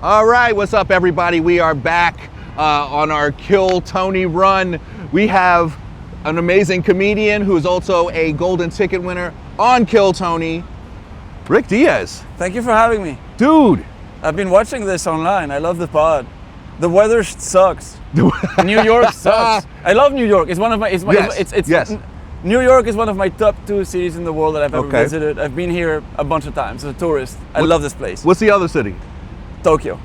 All right, what's up, everybody? We are back on our Kill Tony run. We have an amazing comedian who is also a golden ticket winner on Kill Tony, RIC DIEZ. Thank you for having me. Dude. I've been watching this online. I love the pod. The weather sucks. New York sucks. I love New York. It's one of my. Yes. New York is one of my top 2 cities in the world that I've ever Okay. visited. I've been here a bunch of times as a tourist. I love this place. What's the other city? Tokyo.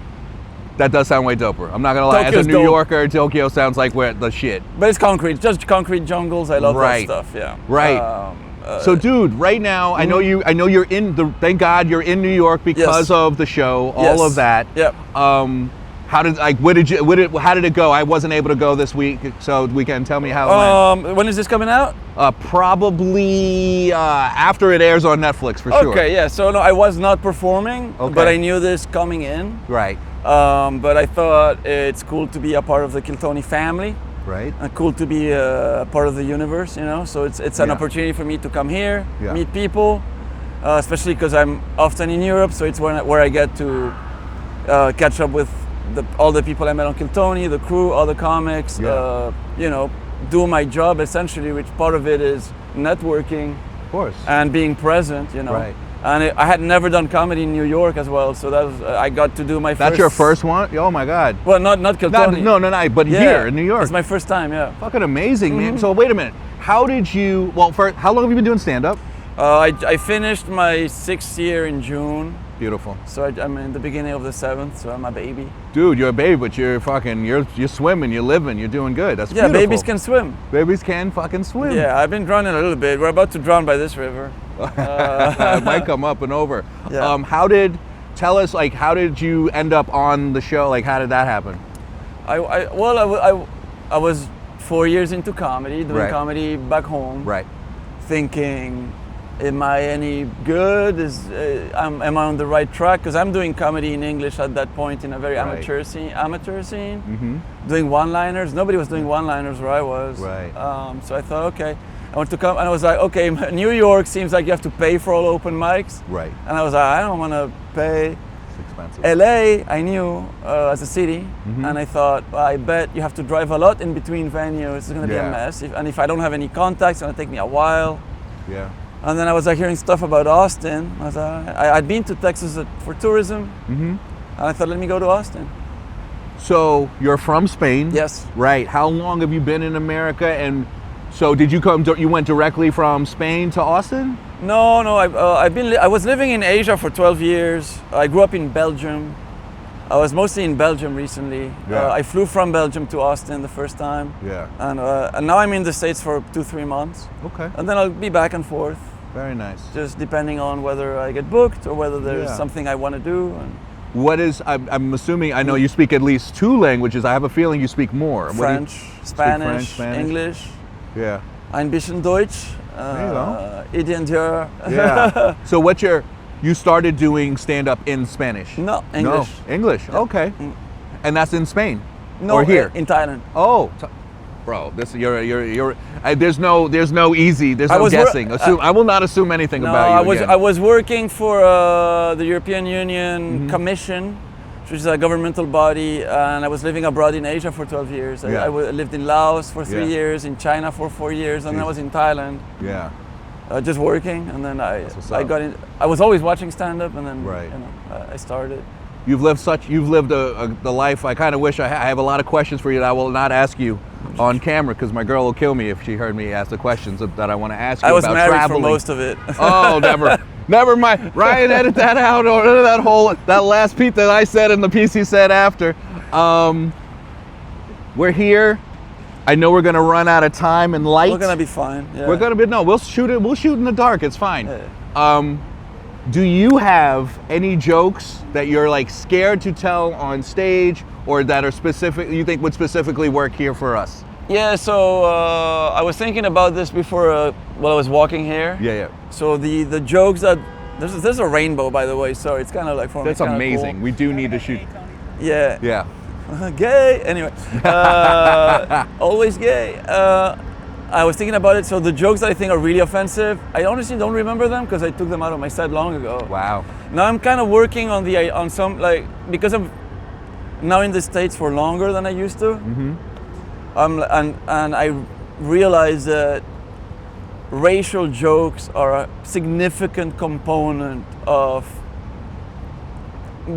That does sound way doper. I'm not gonna lie. Tokyo's As a New dope. Yorker, Tokyo sounds like we're the shit. But it's concrete, just concrete jungles. I love Right. that stuff. Yeah. Right. So, dude, right now, I know you're in the. Thank God you're in New York because Yes. of the show. All Yes. of that. Yep. How did how did it go? I wasn't able to go this week, so we can tell me how it went. When is this coming out? Probably after it airs on Netflix for sure. Okay. Yeah. So no, I was not performing, Okay. but I knew this coming in. Right. But I thought it's cool to be a part of the Kill Tony family. Right. Cool to be a part of the universe, you know. So it's an Yeah. opportunity for me to come here, Yeah. meet people, especially because I'm often in Europe. So it's where I get to catch up with all the people I met on Kill Tony, the crew, all the comics. Yeah. You know, do my job essentially, which part of it is networking Of course. and being present, you know. Right. And I had never done comedy in New York as well, so that was I got to do my first. That's your first one? Oh my God. Well, not Kill Tony. No, but Yeah, here in New York. It's my first time, yeah. Fucking amazing, man. Mm-hmm. So wait a minute. How did you? Well, how long have you been doing stand-up? I finished my 6th year in June, Beautiful. so I'm in the beginning of the 7th, so I'm a baby. Dude, you're a baby, but you're swimming, you're living, you're doing good. That's Yeah, beautiful. babies can swim. Babies can fucking swim. Yeah, I've been drowning a little bit. We're about to drown by this river. It might come up and over. Yeah. How did you end up on the show? Like, how did that happen? I was 4 years into comedy, doing Right. comedy back home, Right. thinking, am I any good? Am I on the right track? Because I'm doing comedy in English at that point in a very Right. amateur scene. Mm-hmm. Doing one-liners. Nobody was doing one-liners where I was. Right. So I thought, okay, I want to come, and I was like, okay, New York seems like you have to pay for all open mics. Right. And I was like, I don't want to pay. It's expensive. LA, I knew as a city, Mhm. and I thought, well, I bet you have to drive a lot in between venues. It's going to be Yeah. a mess. And if I don't have any contacts, it's going to take me a while. Yeah. And then I was like hearing stuff about Austin. I was I'd been to Texas for tourism, Mm-hmm. and I thought, let me go to Austin. So you're from Spain. Yes. Right. How long have you been in America? And so did you you went directly from Spain to Austin? No, I was living in Asia for 12 years. I grew up in Belgium. I was mostly in Belgium recently. Yeah. I flew from Belgium to Austin the first time. Yeah. And now I'm in the States for 2-3 months. Okay. And then I'll be back and forth, Very nice. just depending on whether I get booked or whether there's Yeah. something I want to do. And What is, I'm assuming, I know you speak at least 2 languages. I have a feeling you speak more. What do you- French, Spanish, Spanish? English, Yeah. ein bisschen Deutsch, There you go. Idiot hier. Yeah. So you started doing stand-up in Spanish? No, English. No, English. Okay. Mm. And that's in Spain? No, Or here? in Thailand. Oh, bro, this there's no easy, there's I no was guessing. I will not assume anything No, about you again. I was working for the European Union Mm-hmm. Commission, which is a governmental body, and I was living abroad in Asia for 12 years. Yeah. I lived in Laos for 3 Yeah. years, in China for 4 years, and then I Jeez. was in Thailand, Yeah. just working. And then what's I up. got in. I was always watching stand-up, and then Right. I started. You've lived the life. I kind of wish I have a lot of questions for you that I will not ask you on camera because my girl will kill me if she heard me ask the questions that I want to ask you I was about married traveling. for most of it. Oh, never mind. Ryan, edit that out, or that last piece that I said and the piece he said after. We're here. I know we're gonna run out of time and light. We're gonna be fine. Yeah. We'll shoot it. We'll shoot in the dark. It's fine. Yeah. Do you have any jokes that you're like scared to tell on stage, or that are specific you think would specifically work here for us? Yeah. So I was thinking about this before while I was walking here. Yeah. So the jokes that there's a rainbow, by the way, so it's kind of like for me, That's it's kinda amazing. cool. We do need to shoot. Yeah. Yeah. Gay. Anyway, always gay. I was thinking about it. So the jokes that I think are really offensive, I honestly don't remember them because I took them out of my set long ago. Wow. Now I'm kind of working on some, like, because now in the States for longer than I used to. Mm-hmm. And I realize that racial jokes are a significant component of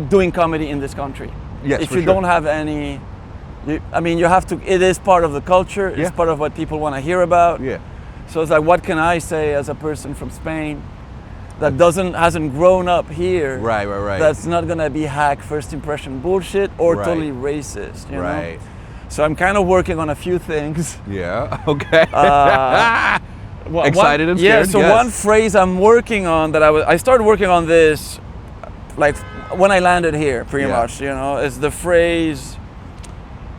doing comedy in this country. Yes, if for you sure. don't have any, I mean, you have to. It is part of the culture. It's Yeah. part of what people want to hear about. Yeah. So it's like, what can I say as a person from Spain that hasn't grown up here? Right, right, right. That's not gonna be hack first impression bullshit or Right. totally racist. You know. Right. So I'm kind of working on a few things. Yeah. Okay. One, Excited and yeah. scared. So yes. one phrase I'm working on that I started working on this, like when I landed here, pretty Yeah. much. You know, is the phrase,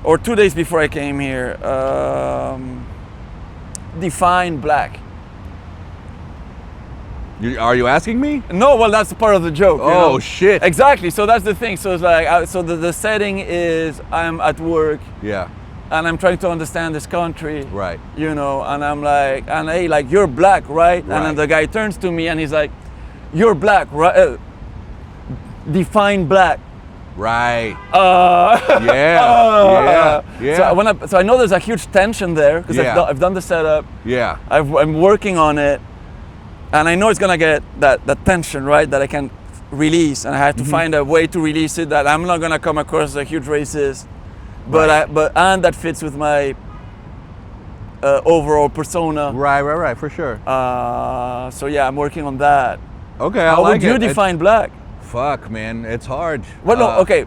or 2 days before I came here. Define black. Are you asking me? No, well, that's part of the joke. you Oh know? shit. Exactly. So that's the thing. So it's like, so the setting is I'm at work Yeah. and I'm trying to understand this country. Right. You know, and I'm like, and hey, like, you're black, right? And then Right. the guy turns to me and he's like, you're black, right? Define black. Right. Yeah. Yeah. So I know there's a huge tension there because Yeah. I've done the setup. Yeah. I'm working on it, and I know it's gonna get that tension, right? That I can release, and I have to find a way to release it that I'm not gonna come across as a huge racist, but Right. and that fits with my overall persona. Right. For sure. So yeah, I'm working on that. Okay. I How like would you it. define black? Fuck, man. It's hard. Well, no, okay.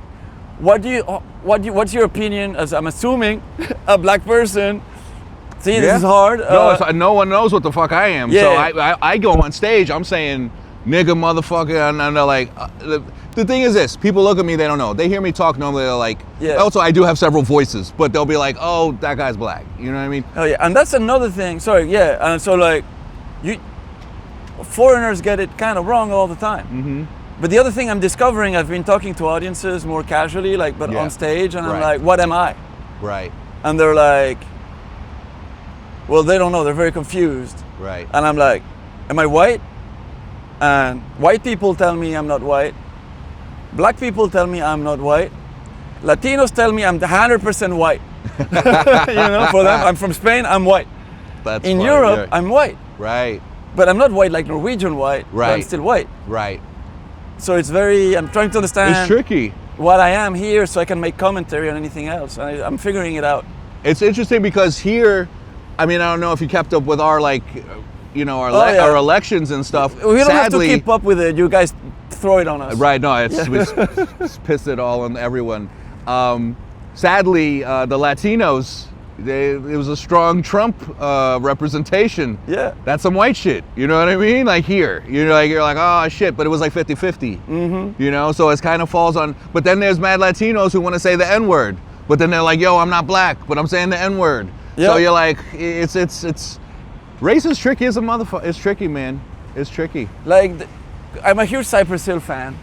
What's your opinion? As I'm assuming, a black person. See, Yeah. this is hard. No, no one knows what the fuck I am. So Yeah. I go on stage, I'm saying nigga, motherfucker, and they're like, the thing is this, people look at me, they don't know. They hear me talk normally, they're like, Yeah. also I do have several voices, but they'll be like, oh, that guy's black. You know what I mean? Oh yeah, and that's another thing. Sorry, yeah, and so like, foreigners get it kind of wrong all the time. Mm-hmm. But the other thing I'm discovering, I've been talking to audiences more casually, like, but Yeah. on stage, and I'm Right. like, what am I? Right, And they're like, well, they don't know. They're very confused. right. And I'm like, am I white? And white people tell me I'm not white. Black people tell me I'm not white. Latinos tell me I'm 100% white. You know, for them, I'm from Spain, I'm white. That's In funny, Europe, yeah. I'm white. Right, But I'm not white like Norwegian white, but I'm Right. still white. right. So it's I'm trying to understand It's tricky. what I am here so I can make commentary on anything else. I'm figuring it out. It's interesting because here, I mean, I don't know if you kept up with our our yeah. our elections and stuff. We don't have to Sadly, keep up with it. You guys throw it on us. Right, no, we just pissed it all on everyone. Sadly, the Latinos, it was a strong Trump representation. Yeah. That's some white shit, you know what I mean? Like here, you're like, oh shit, but it was like 50-50. Mm-hmm. You know, so it kind of falls on, but then there's mad Latinos who want to say the N-word, but then they're like, yo, I'm not black, but I'm saying the N-word. Yeah. So you're like, it's race is tricky as a motherfucker. It's tricky, man. It's tricky. Like, I'm a huge Cypress Hill fan.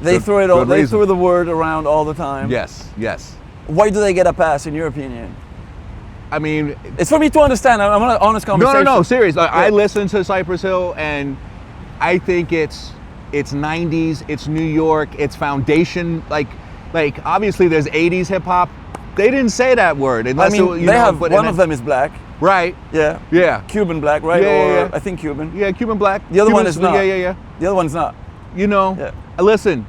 They Good- throw it all. good They reason. throw the word around all the time. Yes, yes. Why do they get a pass, in your opinion? I mean, It's for me to understand. I'm on an honest conversation. no, serious. I Yeah. listen to Cypress Hill, and I think it's 90s, it's New York, it's foundation. Like obviously there's 80s hip hop. They didn't say that word. I Unless mean, but one of them is black. Right. Yeah. Yeah. Cuban black, right? Yeah, yeah, Or yeah. I think Cuban. Yeah, Cuban black. The other one Cubans- is not. Yeah. The other one's not. You know, Yeah. listen,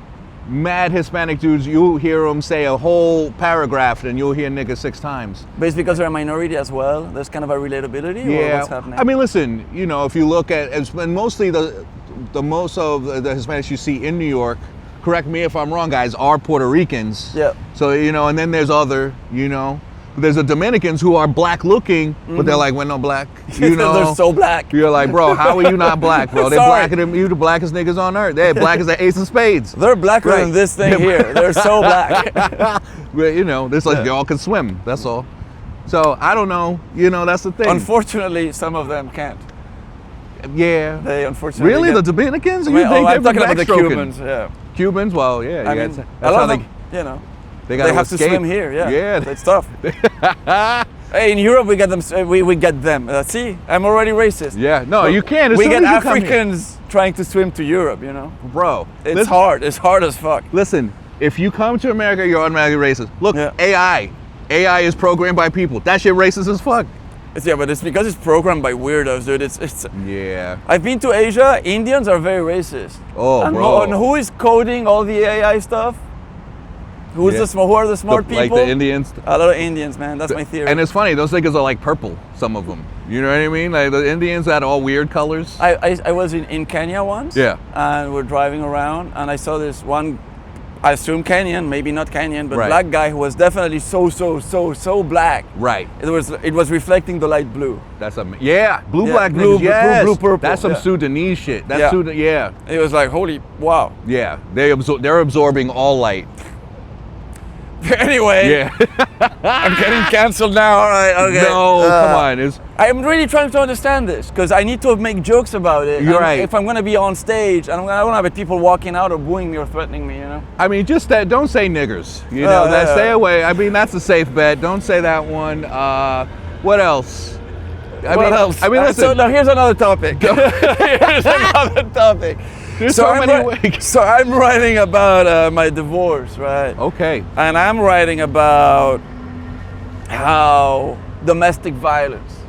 mad Hispanic dudes, you'll hear them say a whole paragraph, and you'll hear nigga 6 times. But it's because they're a minority as well. There's kind of a relatability. Or what's happening? I mean, listen, if you look at, and mostly the most of the Hispanics you see in New York, correct me if I'm wrong, guys, are Puerto Ricans. Yeah. So, and then there's other, there's the Dominicans who are black looking, but they're like, we're not black. They're so black. You're like, bro, how are you not black, bro? They're Sorry. blacker than you, the blackest niggas on earth. They're black as the ace of spades. They're blacker Right. than this thing here. They're so black. But, it's like y'all can swim, that's all. So, I don't know, that's the thing. Unfortunately, some of them can't. Yeah. They unfortunately Really? get- The Dominicans? I'm they're talking about the backstroking? Cubans. Yeah. Cubans? Well, yeah. I yeah, mean, that's a lot how of they, them, they they gotta have to escape. swim here. Yeah. Yeah. It's tough. Hey, in Europe, we get them. We get them. See, I'm already racist. Yeah. No, you can. As We soon get as you come here. Africans trying to swim to Europe. Bro, It's listen, hard. It's hard as fuck. Listen, if you come to America, you're automatically racist. Look, Yeah. AI is programmed by people. That shit racist as fuck. Yeah, but it's because it's programmed by weirdos, dude. It's. Yeah. I've been to Asia. Indians are very racist. Oh, and bro. And who is coding all the AI stuff? Who are the smart people? Like the Indians. A lot of Indians, man. That's my theory. And it's funny, those niggas are like purple, some of them. You know what I mean? Like the Indians had all weird colors. I was in Kenya once. Yeah. And we're driving around, and I saw this one, I assume Kenyan, maybe not Kenyan, but Right. black guy who was definitely so black. Right. It was reflecting the light blue. That's blue Yeah, black blue, niggas. Yes. blue, purple, That's some yeah. Sudanese shit. That's Yeah. yeah. It was like, holy wow. Yeah. They're absorbing all light. Anyway, Yeah. I'm getting canceled now. All right, okay. No, come on. I'm really trying to understand this because I need to make jokes about it. You're And right. If I'm going to be on stage, I don't want to have people walking out or booing me or threatening me, you know? I mean, just that. Don't say niggers. You know, that yeah. stay away. I mean, that's a safe bet. Don't say that one. What else? What else? I mean, listen. So now here's another topic. Here's another topic. There's so many ways. So I'm writing about my divorce, right? Okay. And I'm writing about how domestic violence.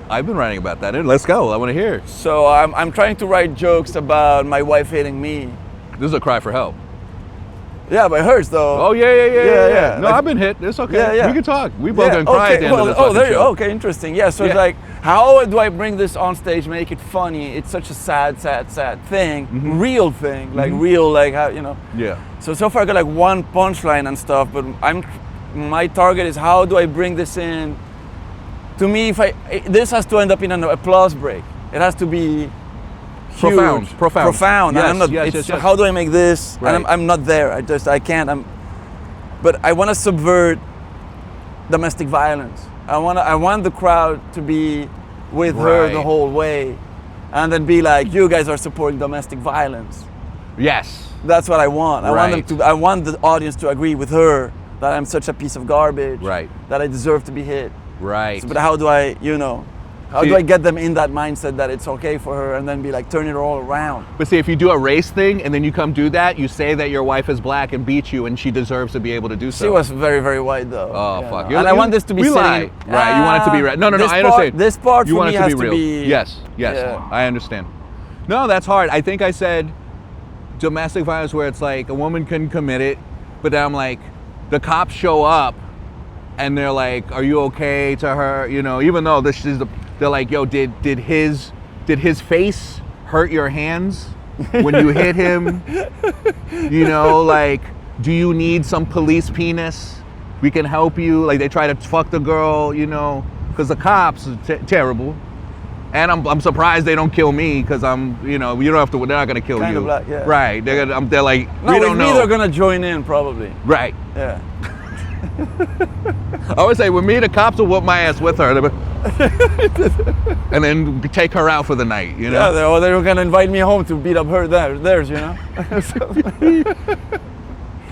I've been writing about that. Let's go. I want to hear. So I'm trying to write jokes about my wife hitting me. This is a cry for help. Yeah, but it hurts though. Oh yeah. Yeah. No, I've been hit. It's okay. Yeah, yeah. We can talk. We both gonna cry at the end of this oh, fucking there you show. okay, interesting. Yeah, so Yeah. it's like, how do I bring this on stage, make it funny? It's such a sad thing, real thing, like real, like how, you know. Yeah. So far I got like one punchline and stuff, but my target is how do I bring this in? To me, this has to end up in an applause break. It has to be huge, profound. Yes, And I'm not. yes. How do I make this? Right. And I'm not there. I can't. But I want to subvert domestic violence. I want the crowd to be with her Right. the whole way, and then be like, you guys are supporting domestic violence. Yes. That's what I want. Right. I want the audience to agree with her that I'm such a piece of garbage. Right. That I deserve to be hit. Right. So, but how do I, how See- do I get them in that mindset that it's okay for her, and then be like, turn it all around? But see, if you do a race thing and then you come do that, you say that your wife is black and beat you, and she deserves to be able to do so. She was very, very white though. Oh you fuck! know. And I want this to be we sitting. lie. Right? You want it to be right? No. This I part- understand. this part you for want me it to has be to real. be- Yes. Yeah. I understand. No, that's hard. I think I said domestic violence where it's like a woman couldn't commit it, but then I'm like, the cops show up, and they're like, "Are you okay?" To her, even though this is they're like, "Yo, did his face hurt your hands when you hit him?" Like, do you need some police penis? We can help you. Like, they try to fuck the girl, because the cops are terrible. And I'm surprised they don't kill me because I'm, you don't have to. They're not gonna kill Kind you. of black, yeah. Right? They're like, No, we with don't me know. they're gonna join in probably. Right. Yeah. I always say, with me, the cops will whoop my ass with her, and then take her out for the night. Yeah, they were gonna invite me home to beat up theirs.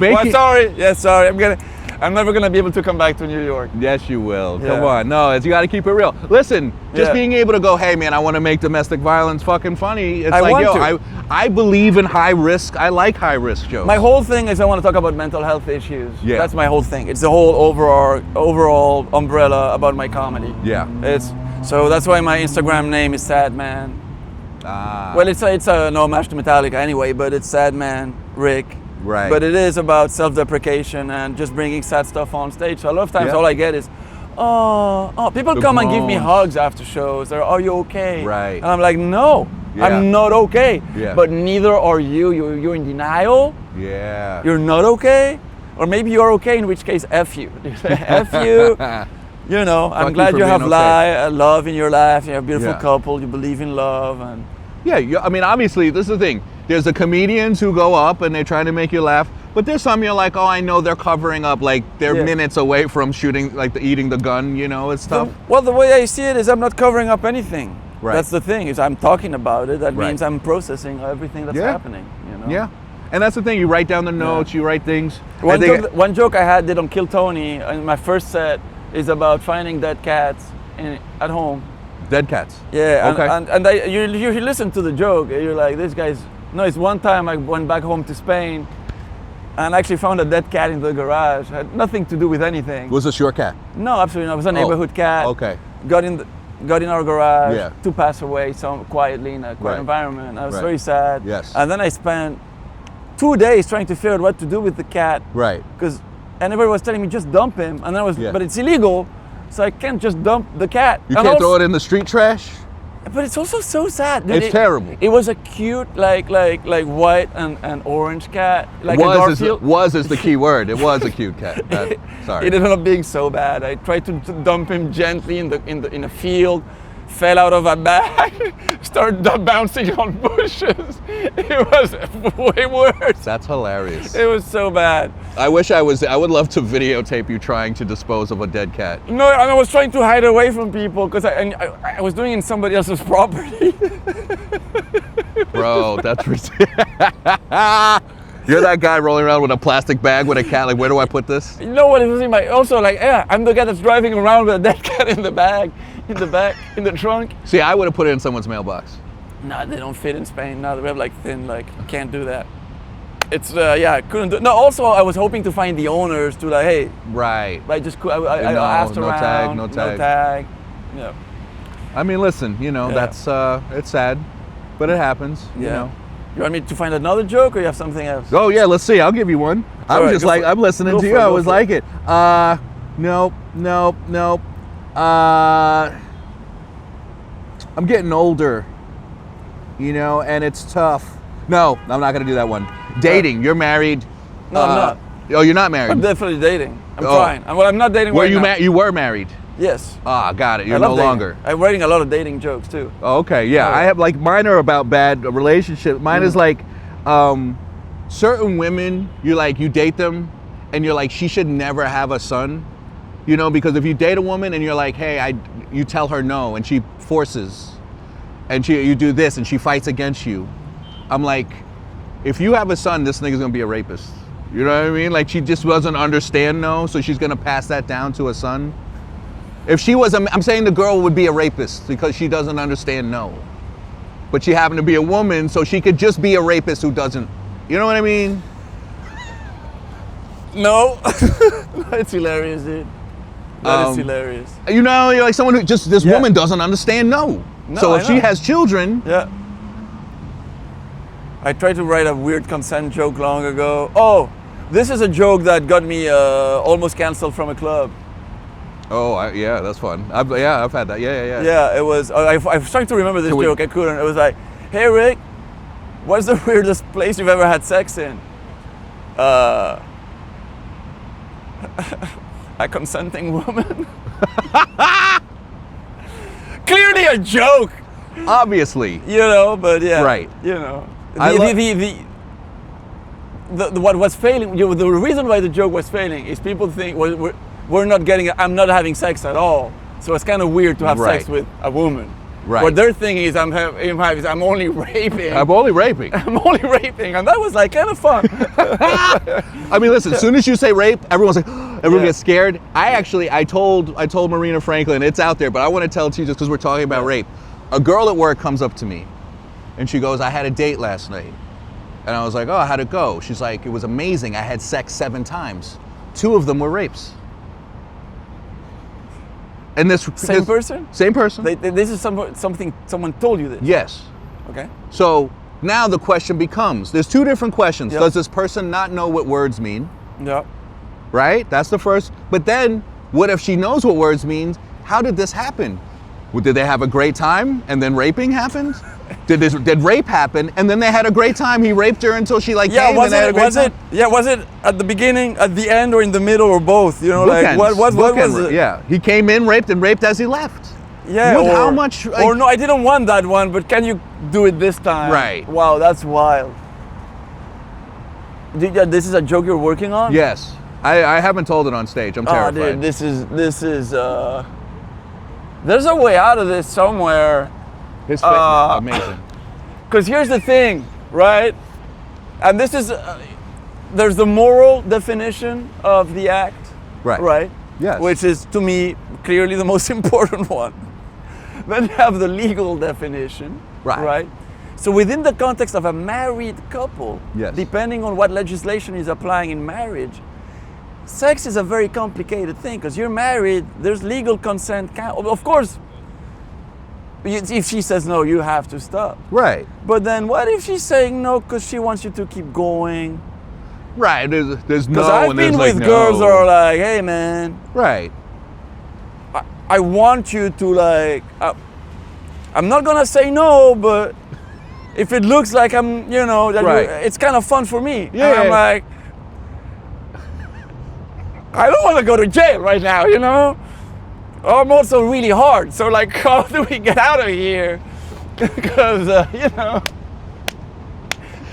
Well, sorry. Yeah, sorry. I'm never gonna be able to come back to New York. Yes, you will. Yeah. Come on. No, you got to keep it real. Listen, just Yeah. being able to go, hey, man, I want to make domestic violence fucking funny. It's I like, want I believe in high risk. I like high risk shows. My whole thing is I want to talk about mental health issues. Yeah. That's my whole thing. It's the whole overall umbrella about my comedy. Yeah. So that's why my Instagram name is Sad Man. Ah. Well, it's a no homage to Metallica anyway, but it's Sad Man Rick. Right. But it is about self-deprecation and just bringing sad stuff on stage. So a lot of times Yeah. all I get is, oh, people The come and give me groans. hugs after shows. They're, are you okay? Right. And I'm like, no, Yeah. I'm not okay. Yeah. But neither are you. You're in denial. Yeah. You're not okay. Or maybe you're okay, in which case, F you. F you. Fuck I'm you glad for you have being okay. love in your life. You have a beautiful Yeah. couple. You believe in love. And Yeah, I mean, obviously, this is the thing. There's the comedians who go up and they try to make you laugh, but there's some you're like, oh, I know they're covering up, like they're Yeah. minutes away from shooting, like eating the gun, it's tough. Well, the way I see it is I'm not covering up anything. Right. That's the thing, is I'm talking about it. That Right. means I'm processing everything that's Yeah. happening. Yeah, and that's the thing. You write down the notes, you write things. I One think- one joke I did on Kill Tony in my first set is about finding dead cats at home. Dead cats. Yeah, Okay. and you listen to the joke, and you're like, this guy's. No, it's one time I went back home to Spain, and actually found a dead cat in the garage. Had nothing to do with anything. Was this your cat? No, absolutely not. It was a neighborhood cat. Okay. Got in our garage Yeah. to pass away quietly in a quiet Right. environment. I was Right. very sad. Yes. And then I spent 2 days trying to figure out what to do with the cat. Right. And everybody was telling me just dump him. And then Yeah. but it's illegal, so I can't just dump the cat. You And can't also- throw it in the street trash? But it's also so sad. Dude. It's terrible. It was a cute, like white and orange cat, like a Garfield. Was is the key word. It was a cute cat. Sorry. It ended up being so bad. I tried to dump him gently in a field, fell out of a bag, started bouncing on bushes. It was way worse. That's hilarious. It was so bad. I would love to videotape you trying to dispose of a dead cat. No, and I was trying to hide away from people because I was doing it in somebody else's property. Bro, that's ridiculous. You're that guy rolling around with a plastic bag with a cat. Like, where do I put this? You know what? It was in my also like yeah. I'm the guy that's driving around with a dead cat in the bag, in the back, in the trunk. See, I would have put it in someone's mailbox. No, they don't fit in Spain. No, we have like thin, can't do that. It's yeah, I couldn't do. No, also I was hoping to find the owners to like, hey, Right. I just I asked no around. tag, no tag. Yeah. I mean, listen, Yeah. that's it's sad, but it happens. Yeah. You want me to find another joke, or you have something else? Oh yeah, let's see. I'll give you one. I All was right, just go like for it. I'm listening Go to for you. it, I go was for like it. Nope. I'm getting older, and it's tough. No, I'm not gonna do that one. Dating. You're married. No, I'm not. Oh, you're not married. I'm definitely dating. I'm Oh. fine. Well, I'm not dating Were right you now. You were married. Yes. Ah, got it. You're I no love dating. longer. I'm writing a lot of dating jokes too. Oh, okay, yeah. Oh. I have mine are about bad relationships. Mine is like certain women, you date them and you're like, she should never have a son. Because if you date a woman and you're like, hey, you tell her no and she forces and you do this and she fights against you. I'm like, if you have a son, this nigga's gonna be a rapist. You know what I mean? Like she just doesn't understand no, so she's gonna pass that down to a son. If she was, I'm saying the girl would be a rapist because she doesn't understand no. But she happened to be a woman, so she could just be a rapist who doesn't. You know what I mean? No. It's hilarious, dude. That is hilarious. You're like someone who this Yeah. woman doesn't understand no. No, So I if she know. has children, Yeah. I tried to write a weird consent joke long ago. Oh, this is a joke that got me almost canceled from a club. yeah, that's fun. I've had that. Yeah. Yeah, it was. I'm starting to remember this Can we- joke. I couldn't. It was like, "Hey Rick, what's the weirdest place you've ever had sex in?" A consenting woman. Clearly a joke, Obviously. but yeah. Right. What's failing? The reason why the joke was failing is people think we're not getting. I'm not having sex at all. So it's kind of weird to have sex Right. with a woman. Right. What they're thinking is I'm only raping. I'm only raping. I'm only raping, and that was like kind of fun. I mean, listen. As soon as you say rape, everyone's like, everyone Yeah. gets scared. I told Marina Franklin, it's out there, but I want to tell it to you just because we're talking about rape. A girl at work comes up to me, and she goes, "I had a date last night," and I was like, "Oh, how'd it go?" She's like, "It was amazing. I had sex 7 times. 2 of them were rapes." And Same person? Same person. This is something someone told you this. Yes. Okay. So now the question becomes: there's 2 different questions. Yep. Does this person not know what words mean? Yeah. Right? That's the first. But then, what if she knows what words means? How did this happen? Did they have a great time and then raping happened? Did rape happen and then they had a great time? He raped her until she came and they had a great time? Was it at the beginning, at the end, or in the middle, or both? Bookends. What was Bookend, it? Yeah, he came in, raped, and raped as he left. Yeah. With how much? Or no, I didn't want that one, but can you do it this time? Right. Wow, that's wild. This is a joke you're working on? Yes. I haven't told it on stage. I'm terrified. Oh, dude, this is. There's a way out of this somewhere. His face, amazing. Because here's the thing, right? And this is, there's the moral definition of the act, Right. right? Yes. Which is, to me, clearly the most important one. Then you have the legal definition, Right. right? So within the context of a married couple, Yes. depending on what legislation is applying in marriage, sex is a very complicated thing because you're married, there's legal consent. Of course, if she says no, you have to stop. Right. But then what if she's saying no because she wants you to keep going? Right. There's no. Because I've and there's been like with no. girls that are like, hey man, Right. I want you to like, I'm not gonna say no, but if it looks like I'm, you know, that Right. it's kind of fun for me. Yeah. And I'm like, I don't want to go to jail right now, you know? I'm also really hard, so like, how do we get out of here? Because, you know,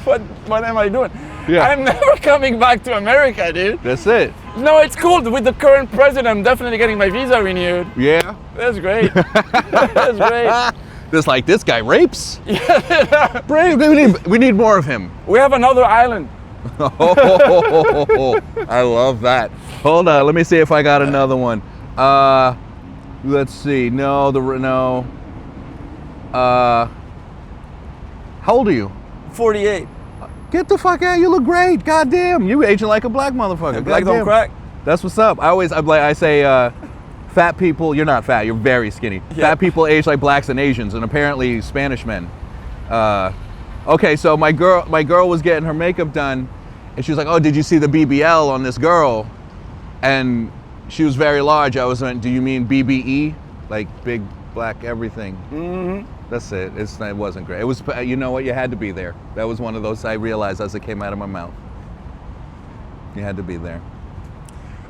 what am I doing? Yeah. I'm never coming back to America, dude. That's it. No, it's cool. With the current president, I'm definitely getting my visa renewed. Yeah. That's great. That's great. Just like this guy rapes. Yeah. We need more of him. We have another island. Oh, I love that. Hold on, let me see if I got another one. Let's see. No. How old are you? 48. Get the fuck out! You look great. Goddamn, you aging like a black motherfucker. Black don't Goddamn. crack. That's what's up. I say, fat people. You're not fat. You're very skinny. Yeah. Fat people age like blacks and Asians, and apparently Spanish men. Okay, so my girl was getting her makeup done, and she was like, "Oh, did you see the BBL on this girl?" And she was very large. I was like, "Do you mean BBE, like big black everything?" Mm-hmm. That's it. It wasn't great. It was. You know what? You had to be there. That was one of those I realized as it came out of my mouth. You had to be there.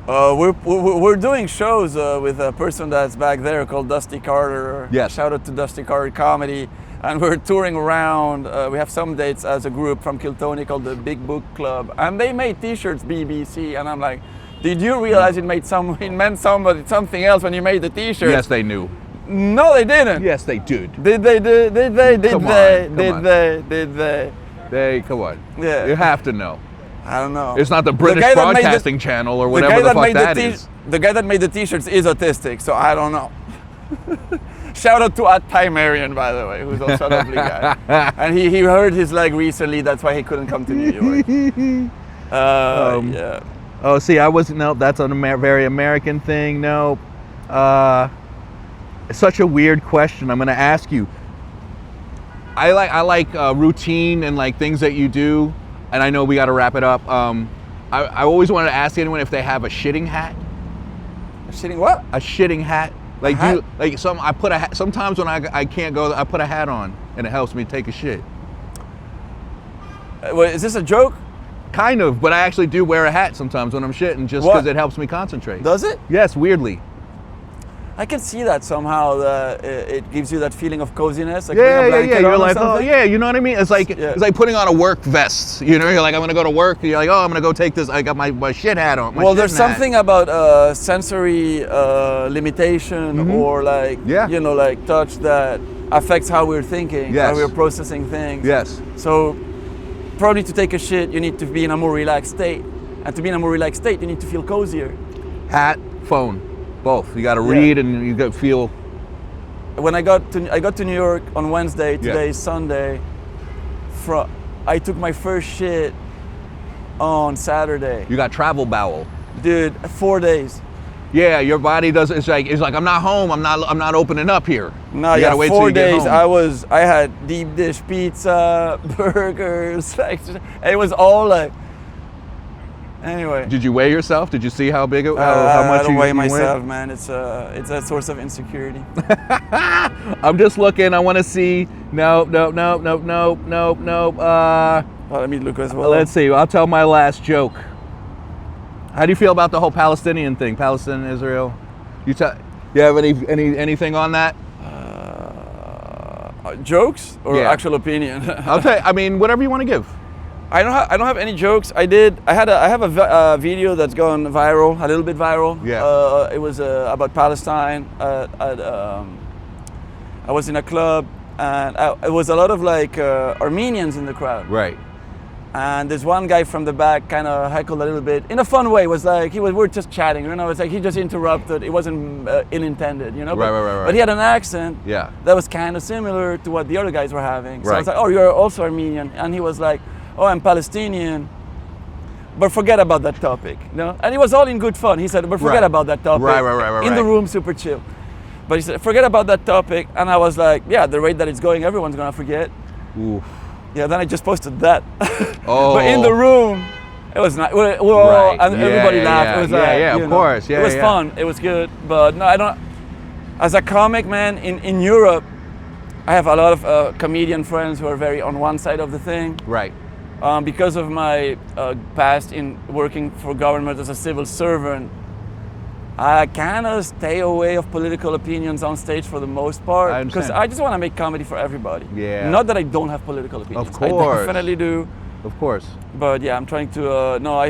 We're doing shows with a person that's back there called Dusty Carter. Yes. Shout out to Dusty Carter Comedy. And we're touring around. We have some dates as a group from Kiltony called the Big Book Club. And they made t-shirts, BBC. And I'm like, did you realize it meant something else when you made the t-shirt? Yes, they knew. No, they didn't. Yes, they did. Did they? Did they? Come on. They come on. Yeah. You have to know. I don't know. It's not the British guy that made Broadcasting Channel or whatever the fuck that is. The guy that made the t-shirts is autistic, so I don't know. Shout out to Ty Marion, by the way, who's also a lovely guy. And he hurt his leg recently, that's why he couldn't come to New York. Yeah. Oh, see, nope, that's a very American thing. Nope. It's such a weird question. I'm going to ask you. I like routine and like things that you do, and I know we got to wrap it up. I always wanted to ask anyone if they have a shitting hat. A shitting what? A shitting hat. Like hat? you, like I put a hat. Sometimes when I can't go, I put a hat on, and it helps me take a shit. Wait, is this a joke? Kind of, but I actually do wear a hat sometimes when I'm shitting, just because it helps me concentrate. Does it? Yes, weirdly. I can see that somehow. It gives you that feeling of coziness. Like Yeah. You're You're like, oh yeah, you know what I mean? It's like it's like putting on a work vest. You know, you're like, I'm gonna go to work. You're like, oh, I'm gonna go take this. I got my shit hat on. Well, there's something about sensory limitation or like you know, like touch that affects how we're thinking, how we're processing things. Yes. So probably to take a shit, you need to be in a more relaxed state, and to be in a more relaxed state, you need to feel cozier. Hat, phone. Both. You got to read and you got to feel. When I got to New York on Wednesday, today is Sunday. I took my first shit on Saturday. You got travel bowel. Dude, 4 days. Yeah, your body does. It's like I'm not home. I'm not opening up here. No, you gotta wait 4 till you get days. home. I had deep dish pizza, burgers. Like, it was all like. Anyway. Did you weigh yourself? Did you see how big it? How much I don't you weigh you myself, weigh? man. It's a source of insecurity. I'm just looking. I want to see. Nope. Let me look as well. Let's see. I'll tell my last joke. How do you feel about the whole Palestinian thing? Palestine, Israel. You have anything on that? Jokes or actual opinion? I'll tell you. I mean, whatever you want to give. I don't have any jokes. I have a video that's gone viral, a little bit viral. Yeah. It was about Palestine. I was in a club, and it was a lot of like Armenians in the crowd. Right. And there's one guy from the back kind of heckled a little bit in a fun way. It was like we were just chatting, you know. It's like he just interrupted. It wasn't ill-intended, you know. Right. But he had an accent Yeah. that was kind of similar to what the other guys were having. So I Right. was like, "Oh, you're also Armenian," and he was like, "Oh, I'm Palestinian." But forget about that topic, you know. And it was all in good fun. He said, "But forget Right. about that topic." Right. In the room, super chill. But he said, "Forget about that topic," and I was like, "Yeah, the rate that it's going, everyone's gonna forget." Oof. Yeah, then I just posted that. Oh. But in the room, it was not. We're all, Right. and Yeah, everybody laughed. yeah, It was yeah, like, yeah, you of know, course. Yeah, it was yeah. fun. It was good. But no, I don't. As a comic, man, in Europe, I have a lot of comedian friends who are very on one side of the thing. Right. Because of my past in working for government as a civil servant, I kind of stay away of political opinions on stage for the most part. I Because understand. I just want to make comedy for everybody. Yeah. Not that I don't have political opinions. Of course. I definitely do. Of course. But yeah, I'm trying to.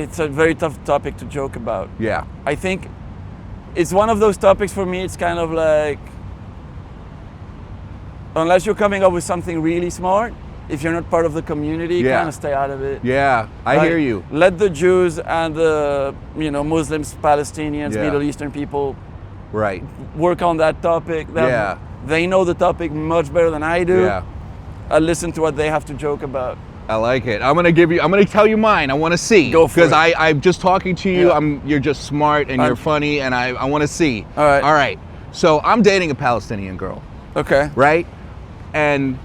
It's a very tough topic to joke about. Yeah. I think it's one of those topics for me. It's kind of like, unless you're coming up with something really smart, if you're not part of the community, Yeah. kind of stay out of it. Yeah. I Like, hear you. Let the Jews and the Muslims, Palestinians, Yeah. Middle Eastern people Right. work on that topic. Yeah. They know the topic much better than I do. Yeah. I listen to what they have to joke about. I like it. I'm gonna tell you mine. I want to see. Go for Because it. I'm just talking to you. Yeah. You're just smart and you're funny, and I want to see. All right. All right. So I'm dating a Palestinian girl, Okay. right? And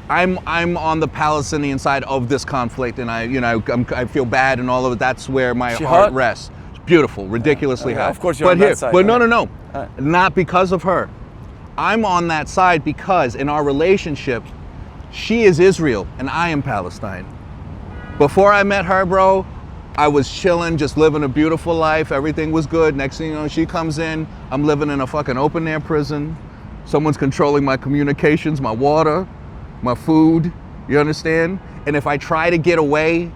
I'm on the Palestinian side of this conflict, and I feel bad and all of it. That's where my She heart hot? rests. Beautiful, ridiculously Okay, hot. of course you're but on that here, side, but okay. no, All right. not because of her. I'm on that side because in our relationship, she is Israel and I am Palestine. Before I met her, bro, I was chilling, just living a beautiful life. Everything was good. Next thing you know, she comes in. I'm living in a fucking open air prison. Someone's controlling my communications, my water, my food. You understand? And if I try to get away,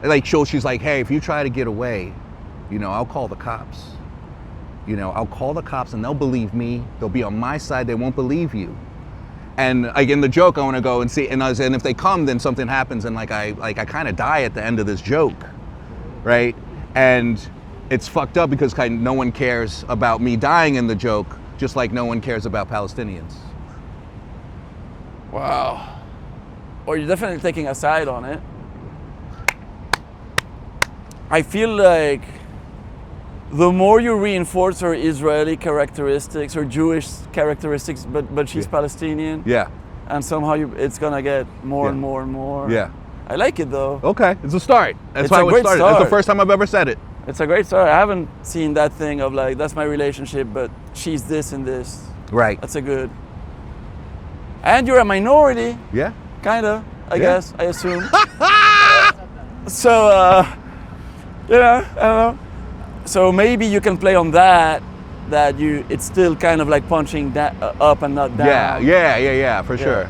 like she's like, hey, if you try to get away, I'll call the cops. I'll call the cops and they'll believe me. They'll be on my side. They won't believe you. And like in the joke, I want to go and see, and if they come, then something happens, and I kind of die at the end of this joke, right? And it's fucked up because no one cares about me dying in the joke, just like no one cares about Palestinians. Wow. Or you're definitely taking a side on it. I feel like the more you reinforce her Israeli characteristics or Jewish characteristics, but she's Palestinian, Yeah. and somehow it's gonna get more and Yeah. more and more. Yeah. I like it though. Okay, it's a start. That's It's why a it great started. That's the start. first time I've ever said it. It's a great story. I haven't seen that thing of like, that's my relationship, but she's this and this. Right. That's a good. And you're a minority, Yeah. kinda, I Yeah. guess, I assume. So, I don't know. So maybe you can play on that it's still kind of like punching up and not down. Yeah, for sure.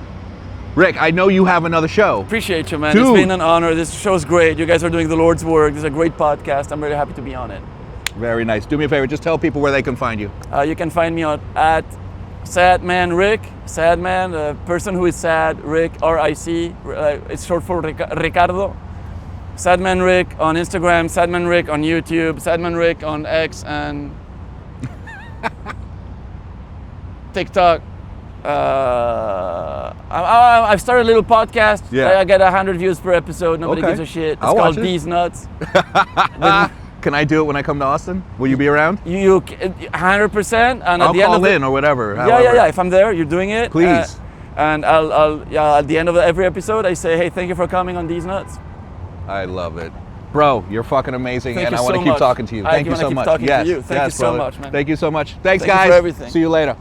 Rick, I know you have another show. Appreciate you, man. Dude. It's been an honor. This show's great. You guys are doing the Lord's work. This is a great podcast. I'm really happy to be on it. Very nice. Do me a favor, just tell people where they can find you. You can find me at Sadman Rick. Sadman, the person who is sad, Rick, R-I-C. It's short for Ricardo. Sadman Rick on Instagram, Sadman Rick on YouTube, Sadman Rick on X and TikTok. I've started a little podcast. Yeah. I get 100 views per episode. Nobody Okay. gives a shit. It's I'll called watch it. These Nuts. Can I do it when I come to Austin? Will you be around? You 100%. And I'll at the end call of the, in or whatever. Yeah. If I'm there, you're doing it. Please. And I'll at the end of every episode, I say, hey, thank you for coming on These Nuts. I love it. Bro, you're fucking amazing, Thank and you I want so to keep much. talking to you. I Thank you wanna so keep much. talking to Yes, you. Thank you yes, so brother. much, man. Thank you so much. Thanks, Thank you guys. for everything. See you later.